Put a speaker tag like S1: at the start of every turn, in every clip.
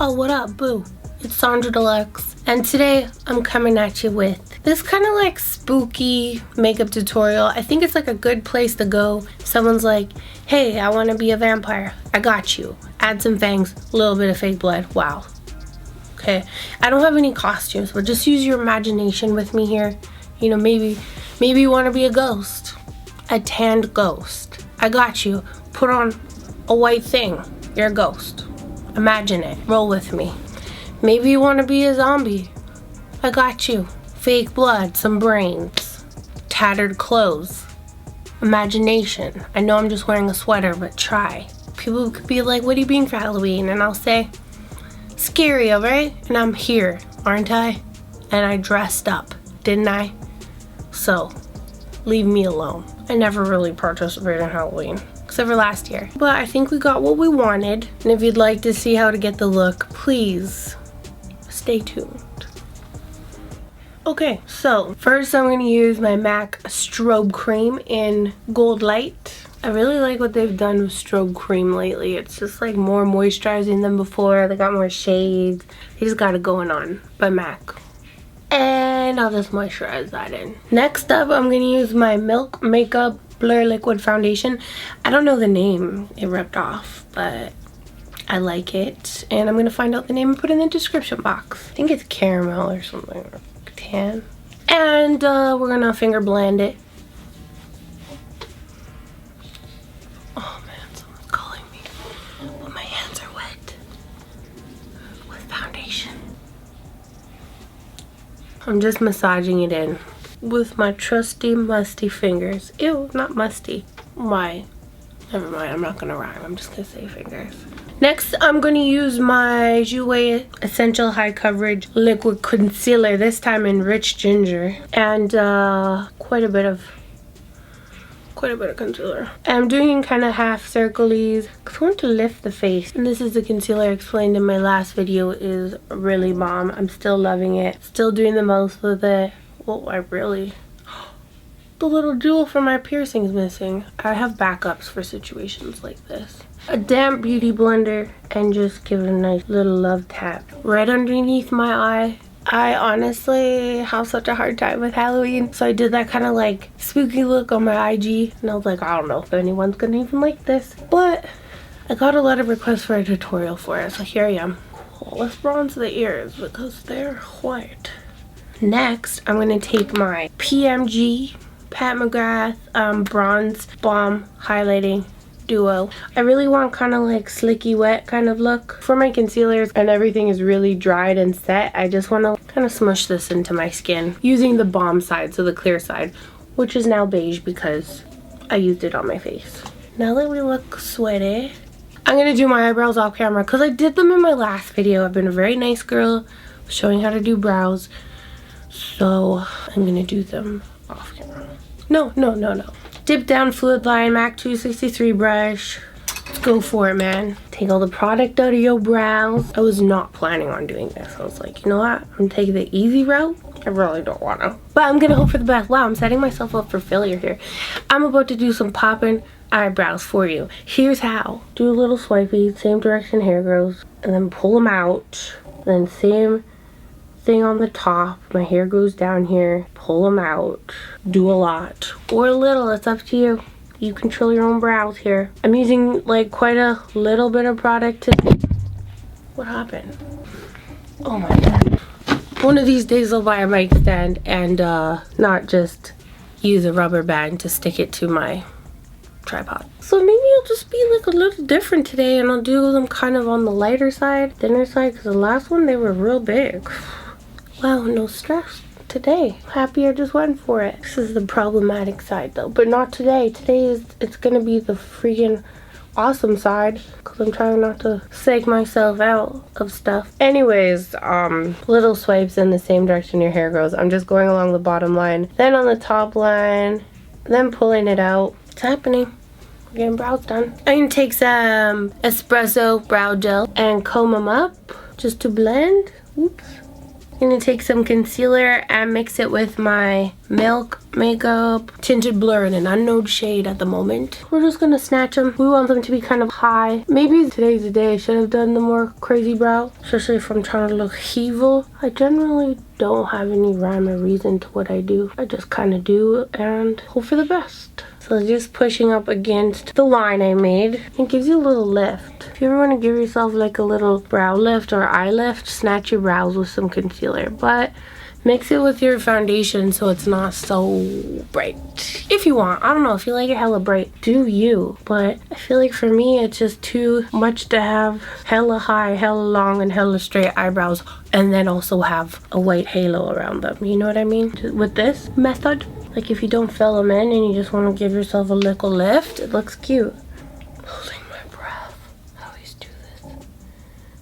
S1: Yo, what up, boo? It's Sonjdradeluxe, and today I'm coming at you with this kind of like spooky makeup tutorial. I think it's like a good place to go. Someone's like, hey, I want to be a vampire. I got you. Add some fangs, a little bit of fake blood. Wow. Okay, I don't have any costumes, but just use your imagination with me here. You know, maybe you want to be a ghost, a tanned ghost. I got you. Put on a white thing. You're a ghost. Imagine it. Roll with me. Maybe you want to be a zombie. I got you. Fake blood, some brains, tattered clothes, imagination. I know I'm just wearing a sweater, but try. People could be like, what are you being for Halloween? And I'll say, scary, alright? And I'm here, aren't I? And I dressed up, didn't I? So, leave me alone. I never really participated in Halloween, except for last year. But I think we got what we wanted. And if you'd like to see how to get the look, please stay tuned. Okay, so first I'm going to use my MAC strobe cream in goldlite. I really like what they've done with strobe cream lately. It's just like more moisturizing than before. They got more shades. They just got it going on by MAC. And I'll just moisturize that in. Next up, I'm going to use my Milk Makeup Blur Liquid Foundation. I don't know the name. It ripped off, but I like it. And I'm going to find out the name and put it in the description box. I think it's caramel or something. Or tan. And we're going to finger blend it. Oh man, someone's calling me. But my hands are wet with foundation. I'm just massaging it in with my trusty musty fingers. Ew, not musty. Why? Never mind, I'm not gonna rhyme. I'm just gonna say fingers. Next, I'm gonna use my Jouer Essential High Coverage Liquid Concealer, this time in Rich Ginger, and quite a bit of concealer. I'm doing kind of half circles because I want to lift the face. And this is the concealer I explained in my last video. Is really bomb. I'm still loving it. Still doing the most with it. Well, the little jewel for my piercing is missing. I have backups for situations like this. A damp beauty blender and just give it a nice little love tap right underneath my eye. I honestly have such a hard time with Halloween, so I did that kind of like spooky look on my IG, and I was like, I don't know if anyone's gonna even like this, but I got a lot of requests for a tutorial for it, so here I am. Cool. Let's bronze the ears because they're white. Next, I'm gonna take my PMG Pat McGrath Bronze Balm Highlighting Duo. I really want kind of like slicky wet kind of look. For my concealers and everything is really dried and set, I just want to kind of smush this into my skin using the balm side, so the clear side, which is now beige because I used it on my face. Now that we look sweaty, I'm going to do my eyebrows off camera because I did them in my last video. I've been a very nice girl showing how to do brows, so I'm going to do them off camera. No. Dipdown Fluidline MAC 263 brush. Let's go for it, man. Take all the product out of your brows. I was not planning on doing this. I was like, you know what? I'm gonna take the easy route. I really don't want to. But I'm gonna hope for the best. Wow, I'm setting myself up for failure here. I'm about to do some popping eyebrows for you. Here's how. Do a little swipey, same direction hair grows, and then pull them out. Then same thing on the top. My hair goes down here. Pull them out. Do a lot or a little, it's up to you. You control your own brows here. I'm using like quite a little bit of product to... What happened? Oh my god. One of these days I'll buy a mic stand and not just use a rubber band to stick it to my tripod. So maybe I'll just be like a little different today, and I'll do them kind of on the lighter side, thinner side, because the last one they were real big. Wow, no stress today. Happy I just went for it. This is the problematic side though, but not today. Today it's gonna be the freaking awesome side because I'm trying not to psych myself out of stuff. Anyways, little swipes in the same direction your hair grows. I'm just going along the bottom line, then on the top line, then pulling it out. It's happening. We're getting brows done. I'm gonna take some Espresso brow gel and comb them up just to blend. Oops. I'm gonna take some concealer and mix it with my Milk makeup tinted blur in an unknown shade at the moment. We're just gonna snatch them. We want them to be kind of high. Maybe today's the day I should have done the more crazy brow, especially if I'm trying to look evil. I generally don't have any rhyme or reason to what I do. I just kind of do and hope for the best. So just pushing up against the line I made. It gives you a little lift. If you ever want to give yourself like a little brow lift or eye lift, snatch your brows with some concealer. But mix it with your foundation so it's not so bright. If you want. I don't know. If you like it hella bright, do you. But I feel like for me, it's just too much to have hella high, hella long, and hella straight eyebrows. And then also have a white halo around them. You know what I mean? With this method. Like if you don't fill them in and you just want to give yourself a little lift, it looks cute. Holding my breath. I always do this.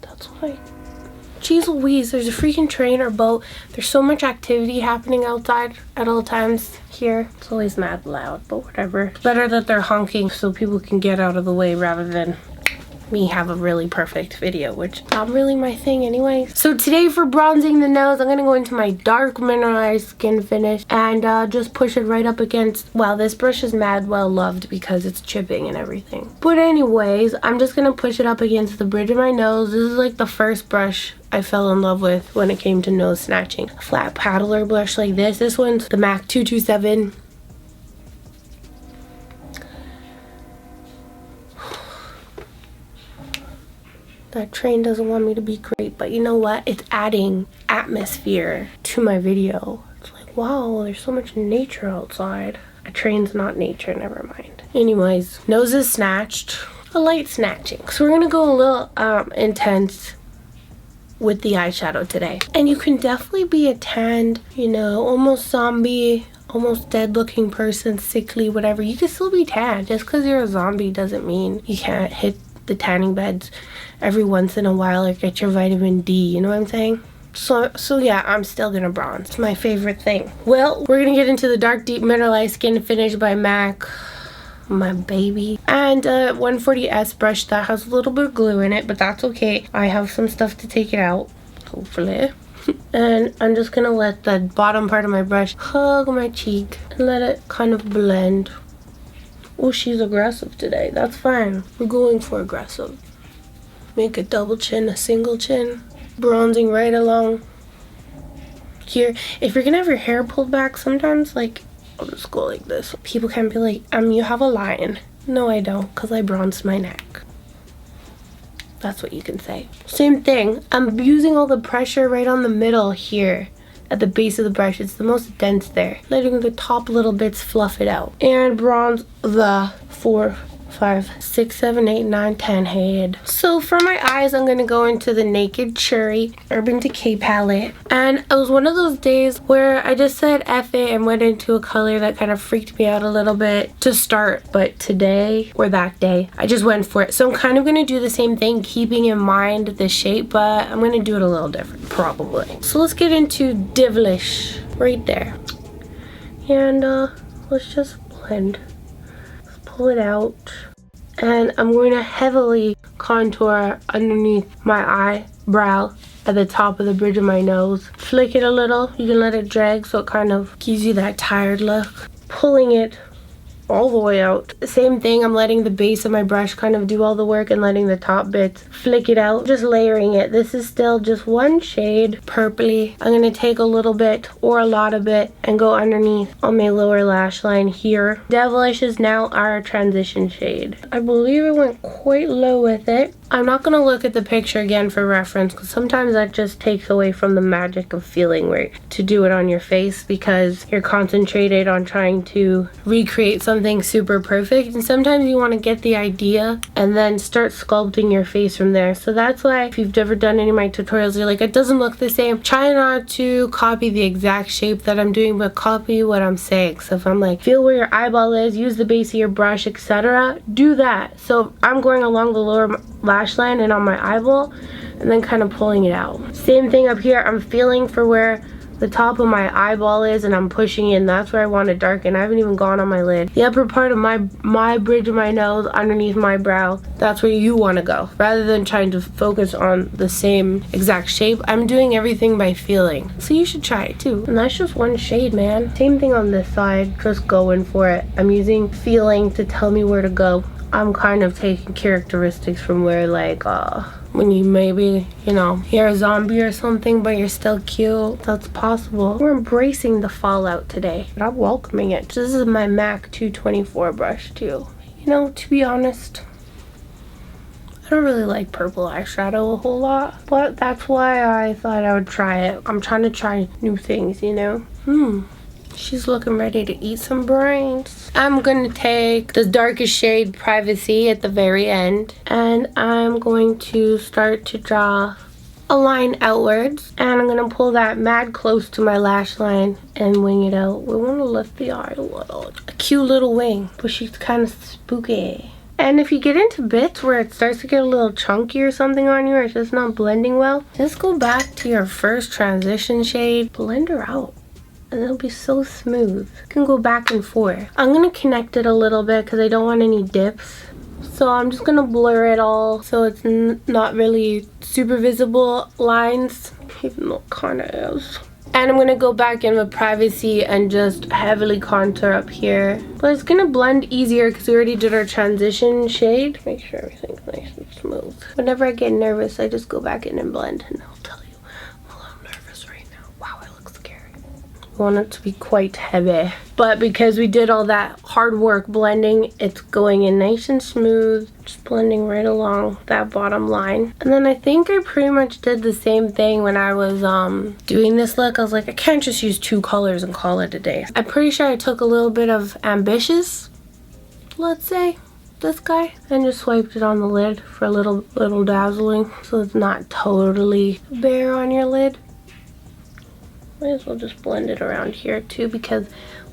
S1: That's why. Jeez Louise, there's a freaking train or boat. There's so much activity happening outside at all times here. It's always mad loud, but whatever. It's better that they're honking so people can get out of the way rather than me have a really perfect video, which not really my thing anyway. So today for bronzing the nose, I'm gonna go into my dark Mineralize skin finish and just push it right up against, wow, this brush is mad well loved because it's chipping and everything. But anyways, I'm just gonna push it up against the bridge of my nose. This is like the first brush I fell in love with when it came to nose snatching. A flat paddler brush like this. This one's the MAC 227. That train doesn't want me to be great, but you know what? It's adding atmosphere to my video. It's like, wow, there's so much nature outside. A train's not nature, never mind. Anyways, nose is snatched. A light snatching. So we're gonna go a little intense with the eyeshadow today. And you can definitely be a tanned, you know, almost zombie, almost dead looking person, sickly, whatever. You can still be tanned. Just because you're a zombie doesn't mean you can't hit the tanning beds every once in a while or get your vitamin D, you know what I'm saying? So yeah, I'm still gonna bronze. It's my favorite thing. Well, we're gonna get into the dark deep Mineralize skin finish by MAC, my baby, and 140S brush that has a little bit of glue in it, but that's okay. I have some stuff to take it out, hopefully. And I'm just gonna let the bottom part of my brush hug my cheek and let it kind of blend. Oh, she's aggressive today. That's fine. We're going for aggressive. Make a double chin, a single chin. Bronzing right along here. If you're gonna have your hair pulled back, sometimes, like, I'll just go like this. People can be like, you have a line. No, I don't, because I bronzed my neck. That's what you can say. Same thing. I'm using all the pressure right on the middle here. At the base of the brush, it's the most dense there, letting the top little bits fluff it out and bronze the 4, 5, 6, 7, 8, 9, 10 head. So for my eyes, I'm gonna go into the Naked Cherry Urban Decay palette, and it was one of those days where I just said F it and went into a color that kind of freaked me out a little bit to start, but today or that day I just went for it. So I'm kind of gonna do the same thing, keeping in mind the shape, but I'm gonna do it a little different probably. So let's get into Devilish right there, and let's just blend. Let's pull it out. And I'm going to heavily contour underneath my eyebrow at the top of the bridge of my nose. Flick it a little. You can let it drag so it kind of gives you that tired look. Pulling it all the way out. Same thing, I'm letting the base of my brush kind of do all the work and letting the top bits flick it out. Just layering it. This is still just one shade, purpley. I'm going to take a little bit or a lot of it and go underneath on my lower lash line here. Devilish is now our transition shade. I believe I went quite low with it. I'm not going to look at the picture again for reference because sometimes that just takes away from the magic of feeling where to do it on your face because you're concentrated on trying to recreate something super perfect, and sometimes you want to get the idea and then start sculpting your face from there. So that's why if you've ever done any of my tutorials, you're like, it doesn't look the same. Try not to copy the exact shape that I'm doing, but copy what I'm saying. So if I'm like, feel where your eyeball is, use the base of your brush, etc., do that. So I'm going along the lower lash line and on my eyeball and then kind of pulling it out. Same thing up here. I'm feeling for where the top of my eyeball is, and I'm pushing in. That's where I want to darken. I haven't even gone on my lid. The upper part of my bridge of my nose, underneath my brow, that's where you want to go. Rather than trying to focus on the same exact shape, I'm doing everything by feeling. So you should try it too. And that's just one shade, man. Same thing on this side, just going for it. I'm using feeling to tell me where to go. I'm kind of taking characteristics from where, like, when you maybe, you know, you're a zombie or something, but you're still cute. That's possible. We're embracing the fallout today, but I'm welcoming it. This is my MAC 224 brush too. You know, to be honest, I don't really like purple eyeshadow a whole lot, but that's why I thought I would try it. I'm trying to try new things, you know? She's looking ready to eat some brains. I'm gonna take the darkest shade, Privacy, at the very end, and I'm going to start to draw a line outwards, and I'm gonna pull that mad close to my lash line and wing it out. We want to lift the eye a little. A cute little wing, but she's kind of spooky. And if you get into bits where it starts to get a little chunky or something on you, or it's just not blending well, just go back to your first transition shade, blend her out, and it'll be so smooth. You can go back and forth. I'm gonna connect it a little bit because I don't want any dips. So I'm just gonna blur it all so it's not really super visible lines, even though it kinda is. And I'm gonna go back in with Privacy and just heavily contour up here. But it's gonna blend easier because we already did our transition shade. Make sure everything's nice and smooth. Whenever I get nervous, I just go back in and blend, and I'll tell you, I'm a little nervous right now. Wow, I look scary. I want it to be quite heavy. But because we did all that hard work blending, it's going in nice and smooth. Just blending right along that bottom line. And then I think I pretty much did the same thing when I was doing this look. I was like, I can't just use 2 colors and call it a day. I'm pretty sure I took a little bit of Ambitious, let's say, this guy, and just swiped it on the lid for a little dazzling, so it's not totally bare on your lid. Might as well just blend it around here too, because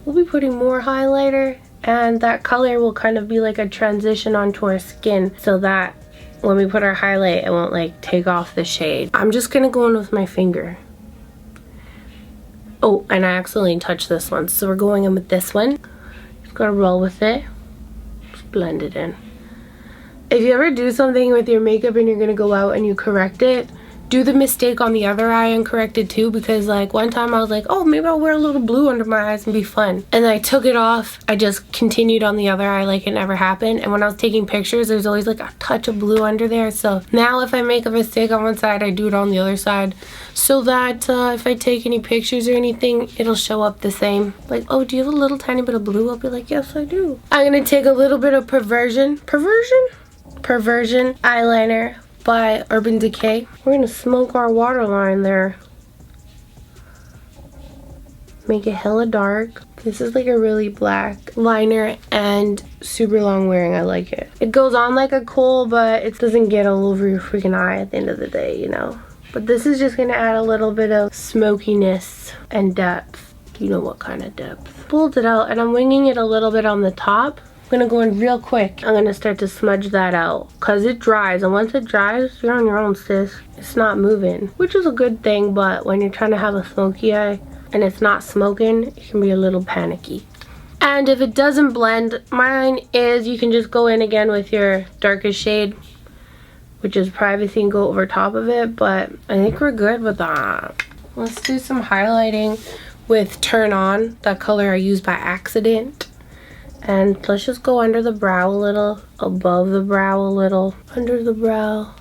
S1: we'll be putting more highlighter, and that color will kind of be like a transition onto our skin, so that when we put our highlight, it won't like take off the shade. I'm just gonna go in with my finger. Oh, and I accidentally touched this one, so we're going in with this one. Just gotta roll with it. Just blend it in. If you ever do something with your makeup and you're gonna go out and you correct it, do the mistake on the other eye and correct it too, because like one time I was like, oh, maybe I'll wear a little blue under my eyes and be fun. And then I took it off. I just continued on the other eye like it never happened. And when I was taking pictures, there's always like a touch of blue under there. So now if I make a mistake on one side, I do it on the other side, so that if I take any pictures or anything, it'll show up the same. Like, oh, do you have a little tiny bit of blue? I'll be like, yes, I do. I'm gonna take a little bit of Perversion eyeliner by Urban Decay. We're gonna smoke our waterline there. Make it hella dark. This is like a really black liner and super long wearing. I like it. It goes on like a kohl, but it doesn't get all over your freaking eye at the end of the day, you know. But this is just gonna add a little bit of smokiness and depth. You know what kind of depth. Pulled it out, and I'm winging it a little bit on the top. I'm gonna go in real quick. I'm gonna start to smudge that out because it dries, and once it dries, you're on your own, sis. It's not moving, which is a good thing, but when you're trying to have a smoky eye and it's not smoking, it can be a little panicky. And if it doesn't blend, mine is, you can just go in again with your darkest shade, which is Privacy, and go over top of it, but I think we're good with that. Let's do some highlighting with Turn On, that color I used by accident. And let's just go under the brow a little, above the brow a little, under the brow,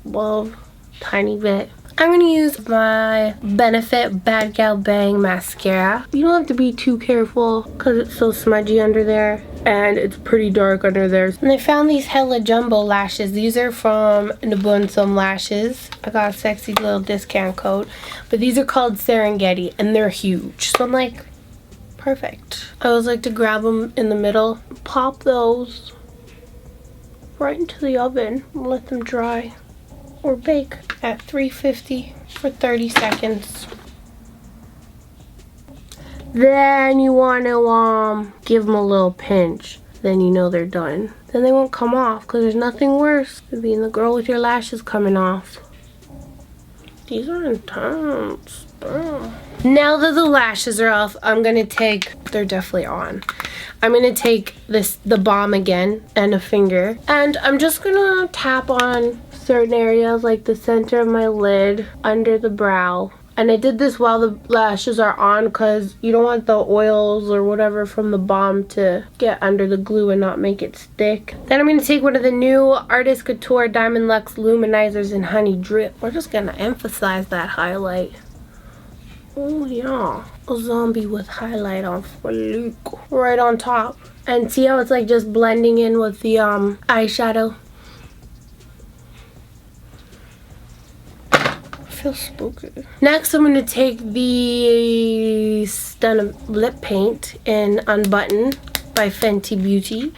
S1: above, tiny bit. I'm going to use my Benefit Bad Gal Bang mascara. You don't have to be too careful because it's so smudgy under there and it's pretty dark under there. And I found these hella jumbo lashes. These are from Nabunsom Lashes. I got a sexy little discount code. But these are called Serengeti and they're huge. So I'm like, perfect. I always like to grab them in the middle, pop those right into the oven and let them dry or bake at 350 for 30 seconds. Then you want to give them a little pinch. Then you know they're done. Then they won't come off because there's nothing worse than being the girl with your lashes coming off. These are intense. Damn. Now that the lashes are off, I'm gonna take, they're definitely on. I'm gonna take the balm again and a finger, and I'm just gonna tap on certain areas like the center of my lid, under the brow. And I did this while the lashes are on because you don't want the oils or whatever from the balm to get under the glue and not make it stick. Then I'm going to take one of the new Artist Couture Diamond Luxe Luminizers in Honey Drip. We're just going to emphasize that highlight. Oh yeah, a zombie with highlight on for Luke. Right on top. And see how it's like just blending in with the eyeshadow? Feels spooky. Next, I'm gonna take the Stun lip paint in Unbutton by Fenty Beauty.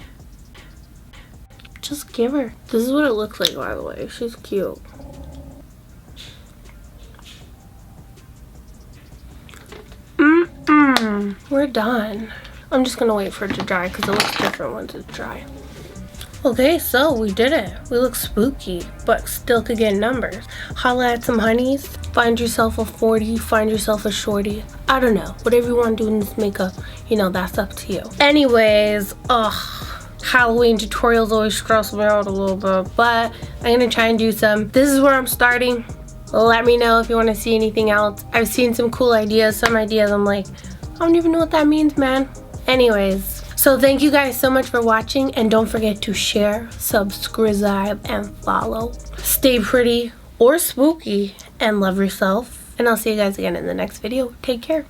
S1: Just give her. This is what it looks like, by the way. She's cute. We're done. I'm just gonna wait for it to dry because it looks different once it's dry. Okay, so we did it. We look spooky, but still could get numbers. Holla at some honeys. Find yourself a 40, find yourself a shorty. I don't know. Whatever you want to do in this makeup, you know, that's up to you. Anyways, Halloween tutorials always stress me out a little bit, but I'm gonna try and do some. This is where I'm starting. Let me know if you want to see anything else. I've seen some cool ideas. Some ideas I'm like, I don't even know what that means, man. Anyways. So thank you guys so much for watching, and don't forget to share, subscribe, and follow. Stay pretty or spooky and love yourself, and I'll see you guys again in the next video. Take care.